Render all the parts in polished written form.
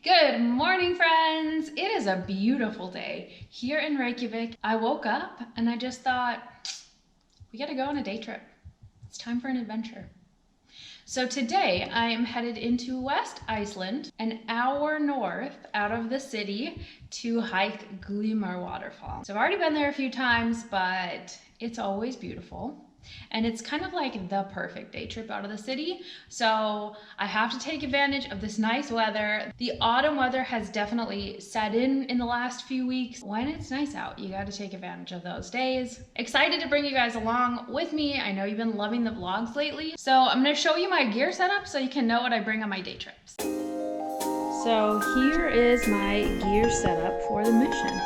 Good morning, friends! It is a beautiful day here in Reykjavik. I woke up and I just thought, we gotta go on a day trip. It's time for an adventure. So today I am headed into West Iceland, an hour north out of the city, to hike Glymur Waterfall. So I've already been there a few times, but it's always beautiful. And it's kind of like the perfect day trip out of the city. So I have to take advantage of this nice weather. The autumn weather has definitely set in the last few weeks. When it's nice out, you got to take advantage of those days. Excited to bring you guys along with me. I know you've been loving the vlogs lately. So I'm gonna show you my gear setup so you can know what I bring on my day trips. So here is my gear setup for the mission.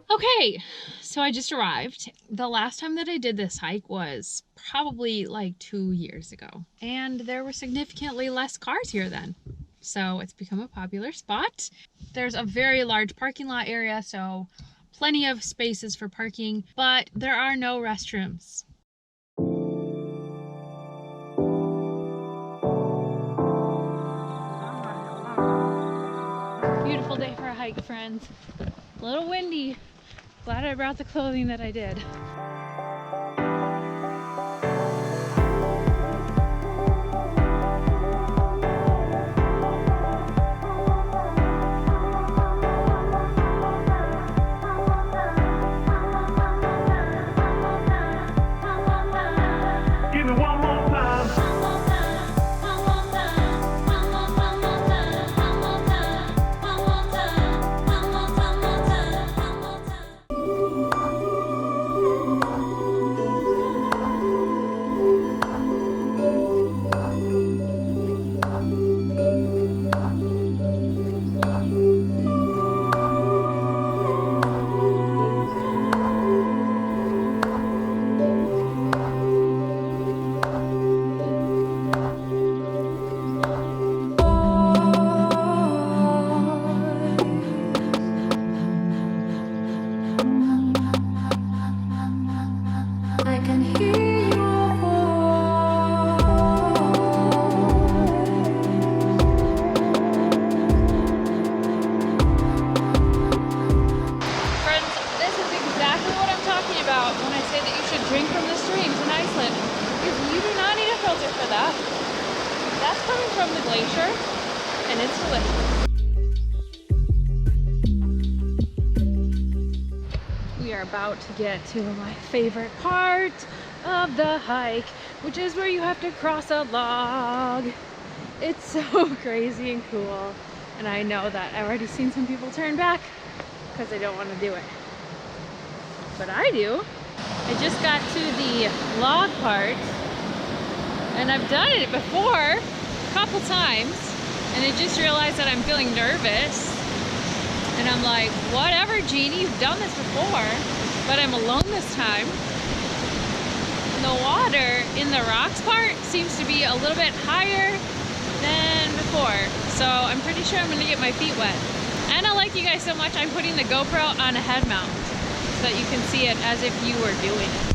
Okay, so I just arrived. The last time that I did this hike was probably like 2 years ago, and there were significantly less cars here then. So it's become a popular spot. There's a very large parking lot area, so plenty of spaces for parking, but there are no restrooms. Beautiful day for a hike, friends. A little windy. Glad I brought the clothing that I did. Drink from the streams in Iceland, because you do not need a filter for that. That's coming from the glacier, and it's delicious. We are about to get to my favorite part of the hike, which is where you have to cross a log. It's so crazy and cool, and I know that I've already seen some people turn back because they don't want to do it, but I do. I just got to the log part, and I've done it before a couple times, and I just realized that I'm feeling nervous, and I'm like, whatever, Jeannie, you've done this before, but I'm alone this time. And the water in the rocks part seems to be a little bit higher than before, so I'm pretty sure I'm gonna get my feet wet. And I like you guys so much, I'm putting the GoPro on a head mount, so that you can see it as if you were doing it.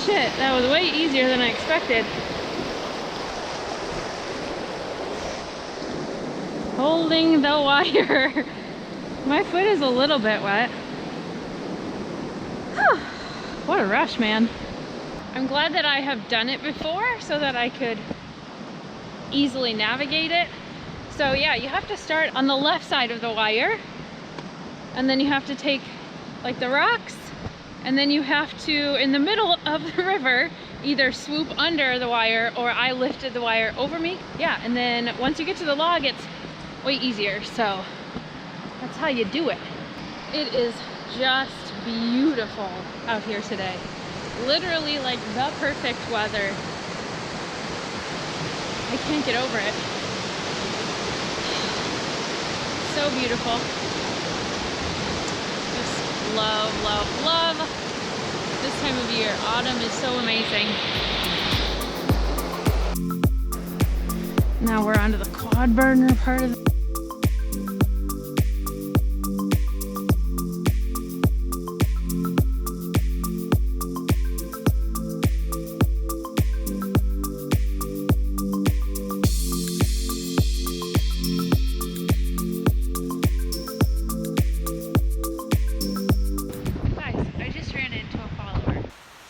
shit, that was way easier than I expected. Holding the wire. My foot is a little bit wet. What a rush, man. I'm glad that I have done it before so that I could easily navigate it. So yeah, you have to start on the left side of the wire, and then you have to take like the rocks, and then you have to, in the middle of the river, either swoop under the wire, or I lifted the wire over me. Yeah, and then once you get to the log, it's way easier. So that's how you do it. It is just beautiful out here today. Literally like the perfect weather. I can't get over it. So beautiful. Just love, love, love this time of year. Autumn is so amazing. Now we're onto the quad burner part of the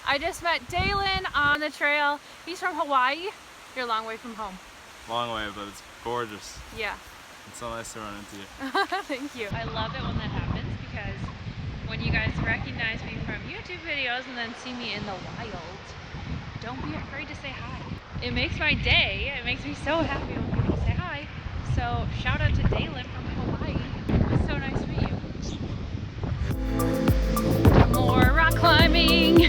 I just met Dalen on the trail. He's from Hawaii. You're a long way from home. Long way, but it's gorgeous. Yeah. It's so nice to run into you. Thank you. I love it when that happens, because when you guys recognize me from YouTube videos and then see me in the wild, don't be afraid to say hi. It makes my day. It makes me so happy when people say hi. So shout out to Dalen from Hawaii. It's so nice to meet you. More rock climbing.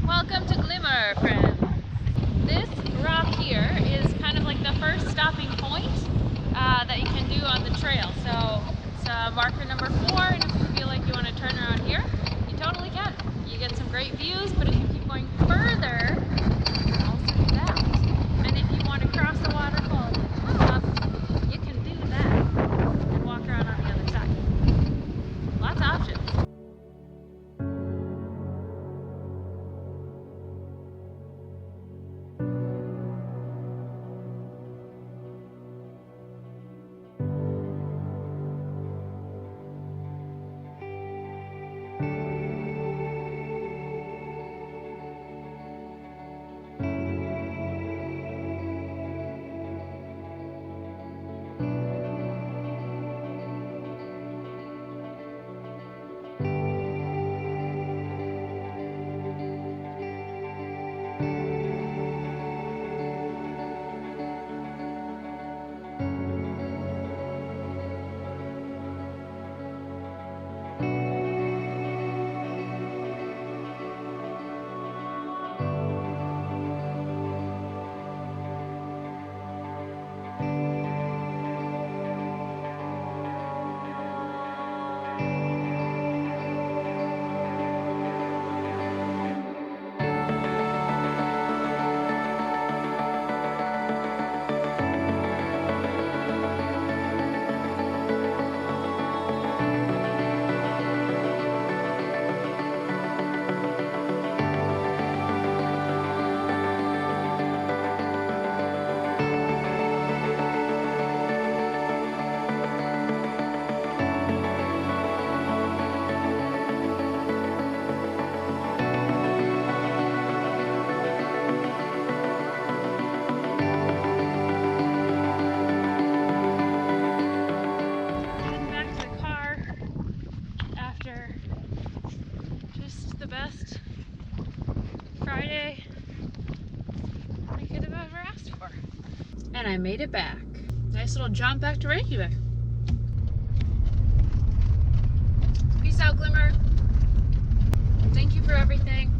Welcome to Glymur, friends. This rock here is kind of like the first stopping point that you can do on the trail. So it's marker number 4, and if you feel like you want to turn around here, you totally can. You get some great views, but if you keep going further, you can also do that. And if you want to cross the waterfall at the top, you can do that and walk around on the other side. Lots of options. Best Friday I could have ever asked for. And I made it back. Nice little jump back to Reykjavik. Peace out, Glymur. Thank you for everything.